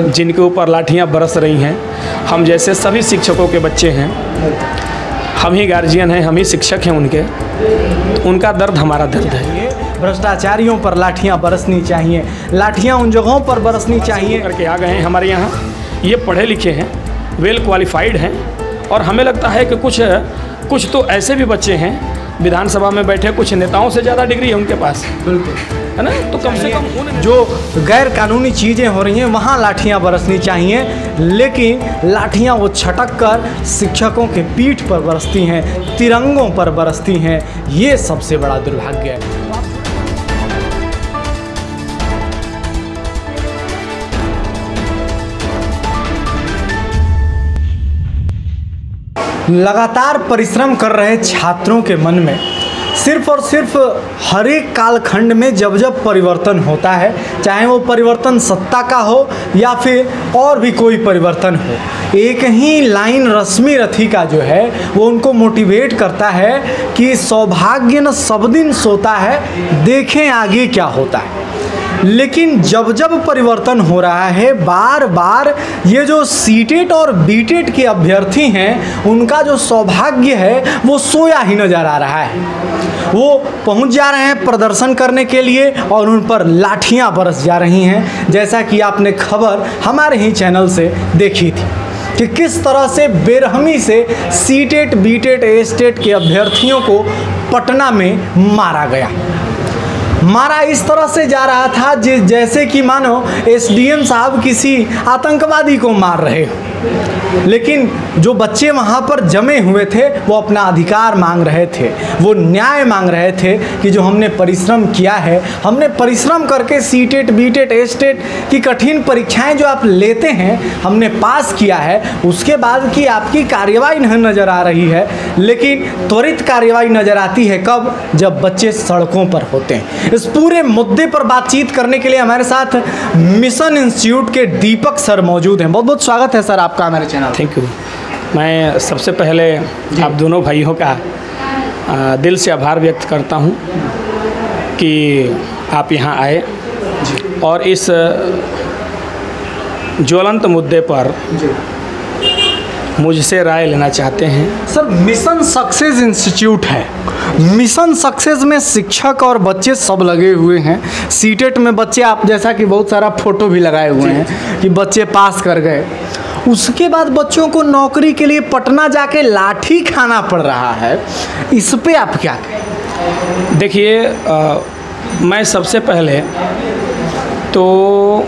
जिनके ऊपर लाठियां बरस रही हैं। हम जैसे सभी शिक्षकों के बच्चे हैं, हम ही गार्जियन हैं, हम ही शिक्षक हैं उनके, उनका दर्द हमारा दर्द है। भ्रष्टाचारियों पर लाठियां बरसनी चाहिए, लाठियां उन जगहों पर बरसनी चाहिए करके आ गए हैं। हमारे यहाँ ये पढ़े लिखे हैं, वेल क्वालिफाइड हैं, और हमें लगता है कि कुछ तो ऐसे भी बच्चे हैं विधानसभा में बैठे, कुछ नेताओं से ज़्यादा डिग्री है उनके पास, बिल्कुल है ना। तो कम से कम जो गैर कानूनी चीज़ें हो रही हैं वहाँ लाठियाँ बरसनी चाहिए, लेकिन लाठियाँ वो छटक कर शिक्षकों के पीठ पर बरसती हैं, तिरंगों पर बरसती हैं। ये सबसे बड़ा दुर्भाग्य है। लगातार परिश्रम कर रहे छात्रों के मन में सिर्फ और सिर्फ हर एक कालखंड में जब जब परिवर्तन होता है, चाहे वो परिवर्तन सत्ता का हो या फिर और भी कोई परिवर्तन हो, एक ही लाइन रश्मि रथी का जो है वो उनको मोटिवेट करता है कि सौभाग्य न सब दिन सोता है, देखें आगे क्या होता है। लेकिन जब जब परिवर्तन हो रहा है, बार बार ये जो सीटेट और बीटेट के अभ्यर्थी हैं उनका जो सौभाग्य है वो सोया ही नज़र आ रहा है। वो पहुंच जा रहे हैं प्रदर्शन करने के लिए और उन पर लाठियां बरस जा रही हैं, जैसा कि आपने खबर हमारे ही चैनल से देखी थी कि किस तरह से बेरहमी से सीटेट बीटेट एस्टेट के अभ्यर्थियों को पटना में मारा गया। मारा इस तरह से जा रहा था जैसे कि मानो एसडीएम साहब किसी आतंकवादी को मार रहे हो। लेकिन जो बच्चे वहाँ पर जमे हुए थे वो अपना अधिकार मांग रहे थे, वो न्याय मांग रहे थे कि जो हमने परिश्रम किया है, हमने परिश्रम करके सीटेट बीटेट एस्टेट की कठिन परीक्षाएं जो आप लेते हैं हमने पास किया है, उसके बाद की आपकी कार्यवाही नहीं नज़र आ रही है। लेकिन त्वरित कार्यवाही नज़र आती है कब? जब बच्चे सड़कों पर होते हैं। इस पूरे मुद्दे पर बातचीत करने के लिए हमारे साथ मिशन इंस्टीट्यूट के दीपक सर मौजूद हैं। बहुत बहुत स्वागत है सर आपका हमारे चैनल। Thank you. मैं सबसे पहले आप दोनों भाइयों का दिल से आभार व्यक्त करता हूं कि आप यहां आए और इस ज्वलंत मुद्दे पर मुझसे राय लेना चाहते हैं। सर, मिशन सक्सेस इंस्टीट्यूट है, मिशन सक्सेस में शिक्षक और बच्चे सब लगे हुए हैं। सीटेट में बच्चे, आप जैसा कि बहुत सारा फोटो भी लगाए हुए हैं कि बच्चे पास कर गए, उसके बाद बच्चों को नौकरी के लिए पटना जाके लाठी खाना पड़ रहा है, इस पे आप क्या कहें? देखिए, मैं सबसे पहले तो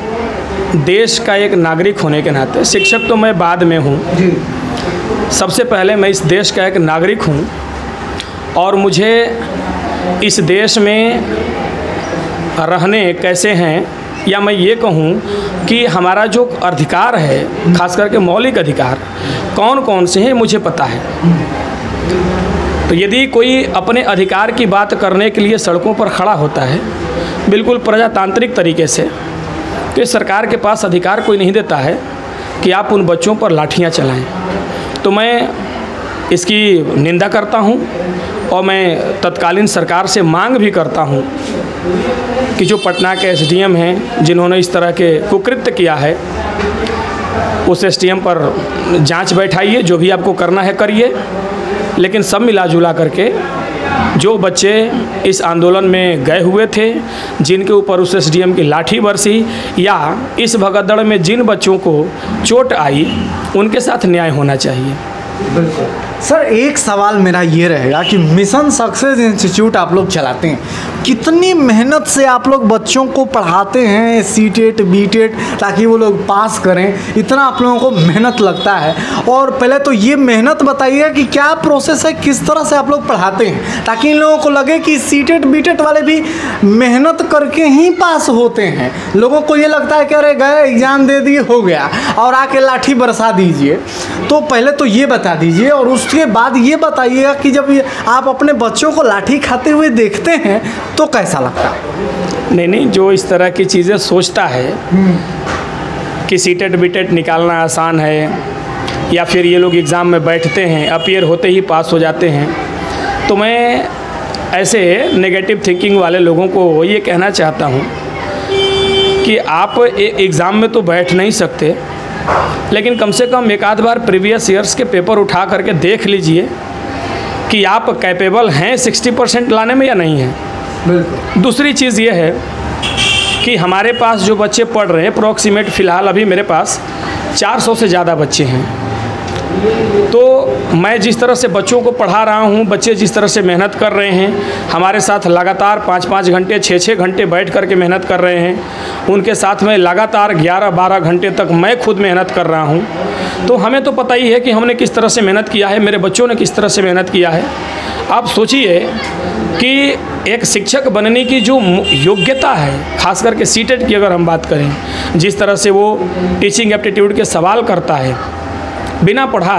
देश का एक नागरिक होने के नाते, शिक्षक तो मैं बाद में हूँ, सबसे पहले मैं इस देश का एक नागरिक हूँ और मुझे इस देश में रहने कैसे हैं, या मैं ये कहूँ कि हमारा जो अधिकार है, खास करके मौलिक अधिकार कौन कौन से हैं मुझे पता है। तो यदि कोई अपने अधिकार की बात करने के लिए सड़कों पर खड़ा होता है बिल्कुल प्रजातांत्रिक तरीके से, तो सरकार के पास अधिकार कोई नहीं देता है कि आप उन बच्चों पर लाठियां चलाएं। तो मैं इसकी निंदा करता हूं और मैं तत्कालीन सरकार से मांग भी करता हूं कि जो पटना के एसडीएम हैं जिन्होंने इस तरह के कुकृत्य किया है, उस एसडीएम पर जांच बैठाइए, जो भी आपको करना है करिए, लेकिन सब मिला जुला करके जो बच्चे इस आंदोलन में गए हुए थे, जिनके ऊपर उस एसडीएम की लाठी बरसी, या इस भगदड़ में जिन बच्चों को चोट आई, उनके साथ न्याय होना चाहिए। बिल्कुल सर, एक सवाल मेरा ये रहेगा कि मिशन सक्सेस इंस्टीट्यूट आप लोग चलाते हैं, कितनी मेहनत से आप लोग बच्चों को पढ़ाते हैं सीटेट बीटेट ताकि वो लोग पास करें, इतना आप लोगों को मेहनत लगता है। और पहले तो ये मेहनत बताइएगा कि क्या प्रोसेस है, किस तरह से आप लोग पढ़ाते हैं, ताकि इन लोगों को लगे कि सीटेट बीटेट वाले भी मेहनत करके ही पास होते हैं। लोगों को ये लगता है कि अरे गए एग्ज़ाम दे दिए हो गया और आके लाठी बरसा दीजिए। तो पहले तो ये बता दीजिए और उसके बाद ये बताइएगा कि जब आप अपने बच्चों को लाठी खाते हुए देखते हैं तो कैसा लगता है? नहीं, जो इस तरह की चीज़ें सोचता है कि सीटेट बीटेट निकालना आसान है, या फिर ये लोग एग्ज़ाम में बैठते हैं अपीयर होते ही पास हो जाते हैं, तो मैं ऐसे नेगेटिव थिंकिंग वाले लोगों को ये कहना चाहता हूँ कि कि आप एग्ज़ाम में तो बैठ नहीं सकते, लेकिन कम से कम एक आध बार प्रीवियस ईयर्स के पेपर उठा करके देख लीजिए कि आप कैपेबल हैं 60% लाने में या नहीं हैं। बिल्कुल। दूसरी चीज़ ये है कि हमारे पास जो बच्चे पढ़ रहे हैं, अप्रॉक्सीमेट फ़िलहाल अभी मेरे पास 400 से ज़्यादा बच्चे हैं। तो मैं जिस तरह से बच्चों को पढ़ा रहा हूँ, बच्चे जिस तरह से मेहनत कर रहे हैं, हमारे साथ लगातार 5-5 घंटे 6-6 घंटे बैठ कर के मेहनत कर रहे हैं, उनके साथ में लगातार 11-12 घंटे तक मैं खुद मेहनत कर रहा हूँ। तो हमें तो पता ही है कि हमने किस तरह से मेहनत किया है, मेरे बच्चों ने किस तरह से मेहनत किया है। आप सोचिए कि एक शिक्षक बनने की जो योग्यता है, खास करके सीटेट की अगर हम बात करें, जिस तरह से वो टीचिंग एप्टीट्यूड के सवाल करता है, बिना पढ़ा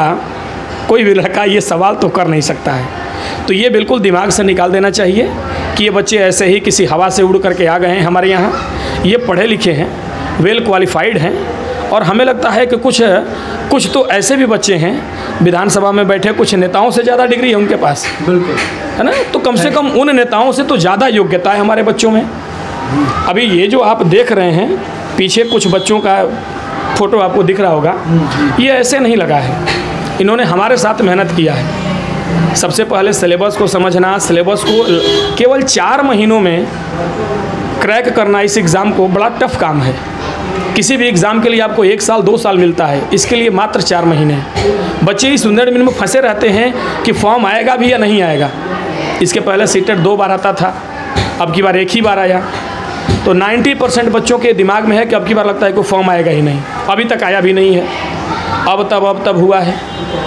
कोई भी लड़का ये सवाल तो कर नहीं सकता है। तो ये बिल्कुल दिमाग से निकाल देना चाहिए कि ये बच्चे ऐसे ही किसी हवा से उड़ करके आ गए हैं हमारे यहाँ। ये पढ़े लिखे हैं, वेल क्वालिफाइड हैं, और हमें लगता है कि कुछ तो ऐसे भी बच्चे हैं विधानसभा में बैठे, कुछ नेताओं से ज़्यादा डिग्री है उनके पास। बिल्कुल, है ना। तो कम से कम उन नेताओं से तो ज़्यादा योग्यता है हमारे बच्चों में। अभी ये जो आप देख रहे हैं पीछे, कुछ बच्चों का फ़ोटो आपको दिख रहा होगा, ये ऐसे नहीं लगा है, इन्होंने हमारे साथ मेहनत किया है। सबसे पहले सिलेबस को समझना, सिलेबस को केवल 4 महीनों में क्रैक करना, इस एग्ज़ाम को बड़ा टफ काम है। किसी भी एग्ज़ाम के लिए आपको 1 साल 2 साल मिलता है, इसके लिए मात्र 4 महीने। बच्चे इस 100 में फंसे रहते हैं कि फॉर्म आएगा भी या नहीं आएगा। इसके पहले सीटेट 2 बार आता था, अब की बार 1 ही बार आया। तो 90% बच्चों के दिमाग में है कि अब की बार लगता है कि फॉर्म आएगा ही नहीं, अभी तक आया भी नहीं है, अब तब हुआ है।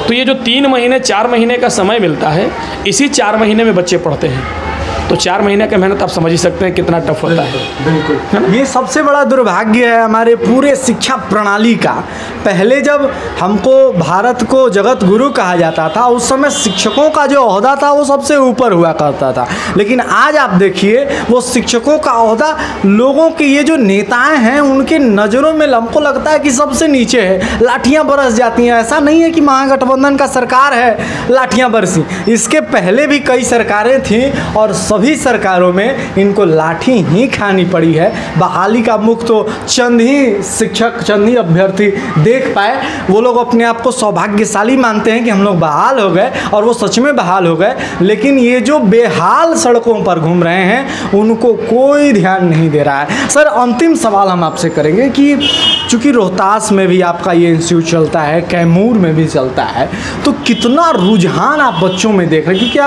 तो ये जो 3 महीने 4 महीने का समय मिलता है, इसी 4 महीने में बच्चे पढ़ते हैं। तो 4 महीने की मेहनत आप समझ ही सकते हैं कितना टफ होता है। बिल्कुल, ये सबसे बड़ा दुर्भाग्य है हमारे पूरे शिक्षा प्रणाली का। पहले जब हमको भारत को जगत गुरु कहा जाता था, उस समय शिक्षकों का जो ओहदा था वो सबसे ऊपर हुआ करता था, लेकिन आज आप देखिए वो शिक्षकों का ओहदा लोगों के ये जो नेताएं हैं उनके नज़रों में हमको लगता है कि सबसे नीचे है, लाठियाँ बरस जाती हैं। ऐसा नहीं है कि महागठबंधन का सरकार है लाठियाँ बरसी, इसके पहले भी कई सरकारें थीं और सभी सरकारों में इनको लाठी ही खानी पड़ी है। बहाली का मुख तो चंद ही शिक्षक, चंद ही अभ्यर्थी देख पाए। वो लोग अपने आप को सौभाग्यशाली मानते हैं कि हम लोग बहाल हो गए, और वो सच में बहाल हो गए, लेकिन ये जो बेहाल सड़कों पर घूम रहे हैं उनको कोई ध्यान नहीं दे रहा है। सर, अंतिम सवाल हम आपसे करेंगे कि चूँकि रोहतास में भी आपका ये इंस्टीट्यूट चलता है, कैमूर में भी चलता है, तो कितना रुझान आप बच्चों में देख रहे हैं, क्योंकि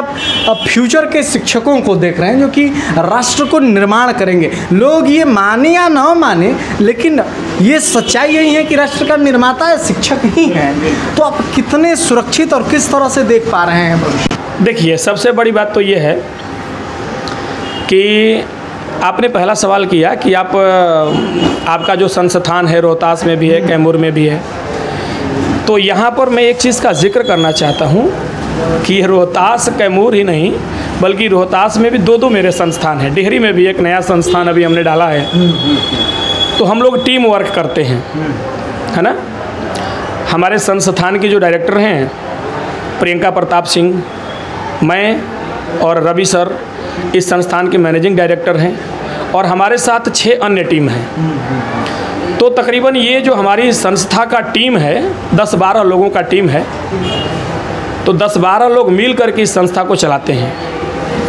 आप फ्यूचर के शिक्षकों को देख रहे हैं जो कि राष्ट्र को निर्माण करेंगे। लोग ये माने या ना माने, लेकिन ये सच्चाई यही है कि राष्ट्र का निर्माता है शिक्षक ही हैं। तो आप कितने सुरक्षित और किस तरह से देख पा रहे हैं भविष्य? देखिए, सबसे बड़ी बात तो ये है कि आपने पहला सवाल किया कि आपका जो संस्थान है रोहतास में भी है, कैमूर में भी है। तो यहाँ पर मैं एक चीज़ का जिक्र करना चाहता हूँ कि रोहतास कैमूर ही नहीं, बल्कि रोहतास में भी 2 मेरे संस्थान हैं। डिहरी में भी एक नया संस्थान अभी हमने डाला है। तो हम लोग टीम वर्क करते हैं, है ना। हमारे संस्थान की जो डायरेक्टर हैं प्रियंका प्रताप सिंह, मैं और रवि सर इस संस्थान के मैनेजिंग डायरेक्टर हैं, और हमारे साथ 6 अन्य टीम हैं। तो तकरीबन ये जो हमारी संस्था का टीम है 10-12 लोगों का टीम है। तो 10-12 लोग मिल कर के इस संस्था को चलाते हैं।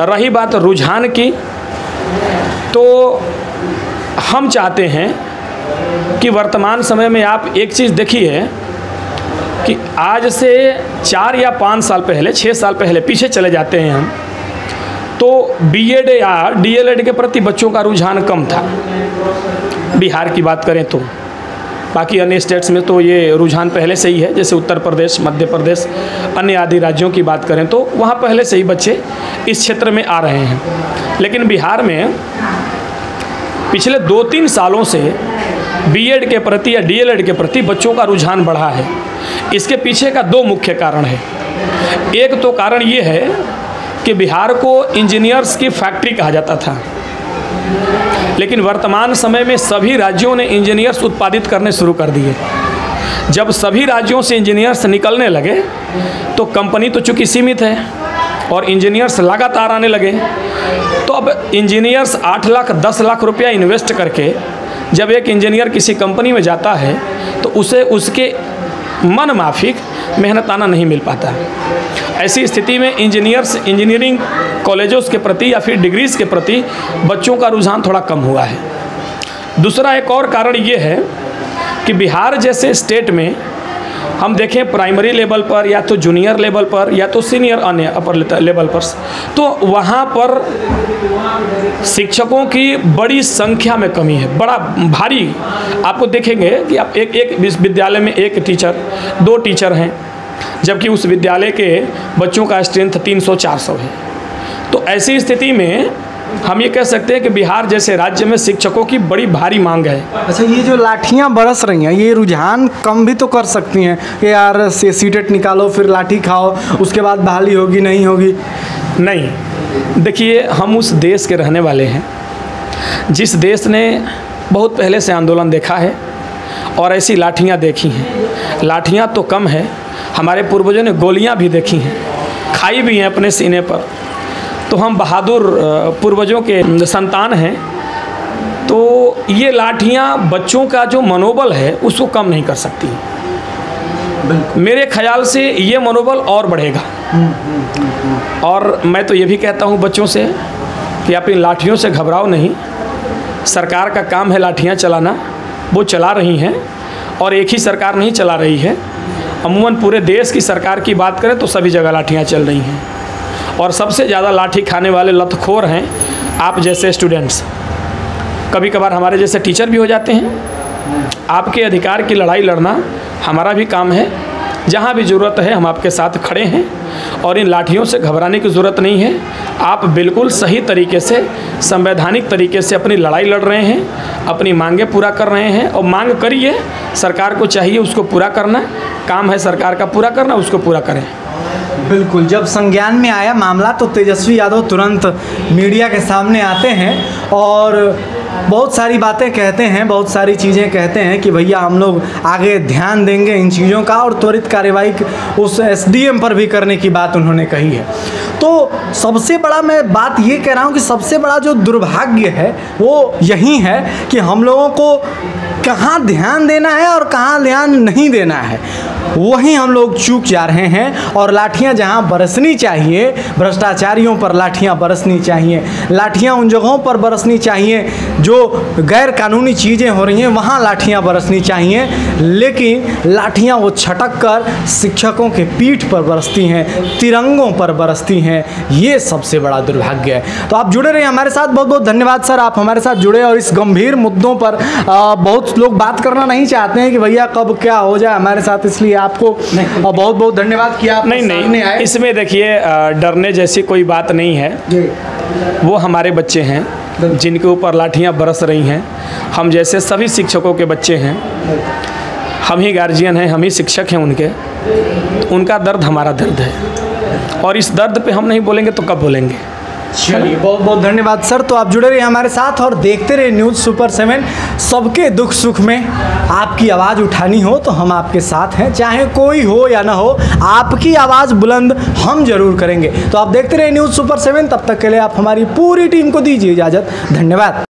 रही बात रुझान की, तो हम चाहते हैं कि वर्तमान समय में आप एक चीज़ देखिए कि आज से 4 या 5 साल पहले, 6 साल पहले पीछे चले जाते हैं हम, तो बीएड या डीएलएड के प्रति बच्चों का रुझान कम था। बिहार की बात करें तो, बाकी अन्य स्टेट्स में तो ये रुझान पहले से ही है, जैसे उत्तर प्रदेश, मध्य प्रदेश, अन्य आदि राज्यों की बात करें तो वहाँ पहले से ही बच्चे इस क्षेत्र में आ रहे हैं। लेकिन बिहार में पिछले 2-3 सालों से बीएड के प्रति या डीएलएड के प्रति बच्चों का रुझान बढ़ा है। इसके पीछे का 2 मुख्य कारण है। एक तो कारण ये है कि बिहार को इंजीनियर्स की फैक्ट्री कहा जाता था, लेकिन वर्तमान समय में सभी राज्यों ने इंजीनियर्स उत्पादित करने शुरू कर दिए। जब सभी राज्यों से इंजीनियर्स निकलने लगे तो कंपनी तो चूँकि सीमित है और इंजीनियर्स लगातार आने लगे, तो अब इंजीनियर्स 8 लाख 10 लाख रुपया इन्वेस्ट करके जब एक इंजीनियर किसी कंपनी में जाता है तो उसे उसके मन माफिक मेहनताना नहीं मिल पाता। ऐसी स्थिति में इंजीनियरिंग कॉलेजों के प्रति या फिर डिग्रीज़ के प्रति बच्चों का रुझान थोड़ा कम हुआ है। दूसरा एक और कारण ये है कि बिहार जैसे स्टेट में हम देखें प्राइमरी लेवल पर या तो जूनियर लेवल पर या तो सीनियर अन्य अपर लेवल पर, तो वहाँ पर शिक्षकों की बड़ी संख्या में कमी है, बड़ा भारी। आपको देखेंगे कि आप एक विद्यालय में एक टीचर 2 टीचर हैं, जबकि उस विद्यालय के बच्चों का स्ट्रेंथ 300-400 है। तो ऐसी स्थिति में हम ये कह सकते हैं कि बिहार जैसे राज्य में शिक्षकों की बड़ी भारी मांग है। अच्छा, ये जो लाठियाँ बरस रही हैं, ये रुझान कम भी तो कर सकती हैं कि यार सीटेट निकालो फिर लाठी खाओ, उसके बाद बहाली होगी नहीं होगी? नहीं, देखिए हम उस देश के रहने वाले हैं जिस देश ने बहुत पहले से आंदोलन देखा है और ऐसी लाठियाँ देखी हैं। लाठियाँ तो कम है, हमारे पूर्वजों ने गोलियाँ भी देखी हैं, खाई भी हैं अपने सीने पर। तो हम बहादुर पूर्वजों के संतान हैं। तो ये लाठियाँ बच्चों का जो मनोबल है उसको कम नहीं कर सकती। मेरे ख्याल से ये मनोबल और बढ़ेगा। और मैं तो ये भी कहता हूँ बच्चों से कि आप इन लाठियों से घबराओ नहीं। सरकार का काम है लाठियाँ चलाना, वो चला रही हैं। और एक ही सरकार नहीं चला रही है, अमूमन पूरे देश की सरकार की बात करें तो सभी जगह लाठियाँ चल रही हैं। और सबसे ज़्यादा लाठी खाने वाले लतखोर हैं आप जैसे स्टूडेंट्स। कभी कभार हमारे जैसे टीचर भी हो जाते हैं। आपके अधिकार की लड़ाई लड़ना हमारा भी काम है। जहाँ भी ज़रूरत है हम आपके साथ खड़े हैं और इन लाठियों से घबराने की ज़रूरत नहीं है। आप बिल्कुल सही तरीके से, संवैधानिक तरीके से अपनी लड़ाई लड़ रहे हैं, अपनी मांगें पूरा कर रहे हैं। और मांग करिए, सरकार को चाहिए उसको पूरा करना, काम है सरकार का पूरा करना, उसको पूरा करें। बिल्कुल, जब संज्ञान में आया मामला तो तेजस्वी यादव तुरंत मीडिया के सामने आते हैं और बहुत सारी बातें कहते हैं, बहुत सारी चीज़ें कहते हैं कि भैया हम लोग आगे ध्यान देंगे इन चीज़ों का, और त्वरित कार्यवाही उस एसडीएम पर भी करने की बात उन्होंने कही है। तो सबसे बड़ा मैं बात ये कह रहा हूँ कि सबसे बड़ा जो दुर्भाग्य है वो यही है कि हम लोगों को कहाँ ध्यान देना है और कहाँ ध्यान नहीं देना है, वहीं हम लोग चूक जा रहे हैं। और लाठियाँ जहाँ बरसनी चाहिए, भ्रष्टाचारियों पर लाठियाँ बरसनी चाहिए, लाठियाँ उन जगहों पर बरसनी चाहिए जो गैर कानूनी चीज़ें हो रही हैं, वहाँ लाठियाँ बरसनी चाहिए। लेकिन लाठियाँ वो छटक कर शिक्षकों के पीठ पर बरसती हैं, तिरंगों पर बरसती हैं। ये सबसे बड़ा दुर्भाग्य है। तो आप जुड़े रहिए हमारे साथ। बहुत बहुत धन्यवाद सर, आप हमारे साथ जुड़े और इस गंभीर मुद्दों पर बहुत लोग बात करना नहीं चाहते हैं कि भैया कब क्या हो जाए हमारे साथ, इसलिए आपको बहुत बहुत धन्यवाद किया आप नहीं आए। इसमें देखिए डरने जैसी कोई बात नहीं है। वो हमारे बच्चे हैं जिनके ऊपर लाठियाँ बरस रही हैं। हम जैसे सभी शिक्षकों के बच्चे हैं, हम ही गार्जियन हैं, हम ही शिक्षक हैं उनके। उनका दर्द हमारा दर्द है और इस दर्द पे हम नहीं बोलेंगे तो कब बोलेंगे। चलिए, बहुत बहुत धन्यवाद सर। तो आप जुड़े रहिए हमारे साथ और देखते रहिए न्यूज़ सुपर 7। सबके दुख सुख में आपकी आवाज़ उठानी हो तो हम आपके साथ हैं, चाहे कोई हो या ना हो, आपकी आवाज़ बुलंद हम जरूर करेंगे। तो आप देखते रहिए न्यूज़ सुपर 7। तब तक के लिए आप हमारी पूरी टीम को दीजिए इजाज़त। धन्यवाद।